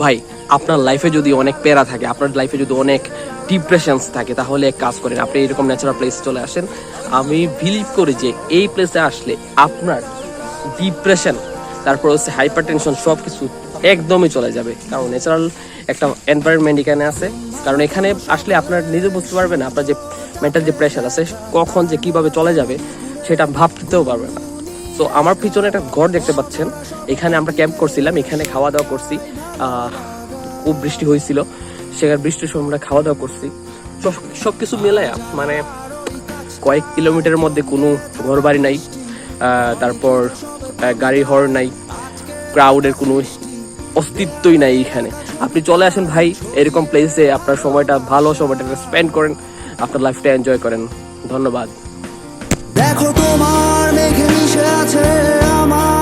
ভাই আপনার লাইফে যদি অনেক প্যারা থাকে, আপনার লাইফে যদি অনেক ডিপ্রেশনস থাকে, তাহলে এক কাজ করেন, আপনি এরকম ন্যাচারাল প্লেস চলে আসেন। আমি বিলিভ করি যে এই প্লেসে আসলে আপনার ডিপ্রেশন, তারপর হচ্ছে হাইপার টেনশন সব কিছু একদমই চলে যাবে। কারণ ন্যাচারাল একটা এনভায়রনমেন্ট এখানে আছে। কারণ এখানে আসলে আপনার নিজে বুঝতে পারবেন আপনার যে মেন্টাল যে প্রেশার আছে কখন যে কিভাবে চলে যাবে সেটা ভাবতেও পারবে না। তো আমার পিছনে একটা ঘর দেখতে পাচ্ছেন, এখানে আমরা ক্যাম্প করছিলাম, এখানে খাওয়া দাওয়া করছি। খুব বৃষ্টি হয়েছিল, সেখানে বৃষ্টির সময় আমরা খাওয়া দাওয়া করছি। সব কিছু মিলায়া মানে কয়েক কিলোমিটারের মধ্যে কোনো ঘর বাড়ি নাই, তারপর গাড়ি হর্ন নাই, ক্রাউডের কোনো অস্তিত্বই নাই এখানে। আপনি চলে আসেন ভাই এরকম প্লেসে, আপনার সময়টা ভালো সময়টা স্পেন্ড করেন, আপনার লাইফটা এনজয় করেন। ধন্যবাদ। দেখো তোমার মেঘে মিশে আছে আমার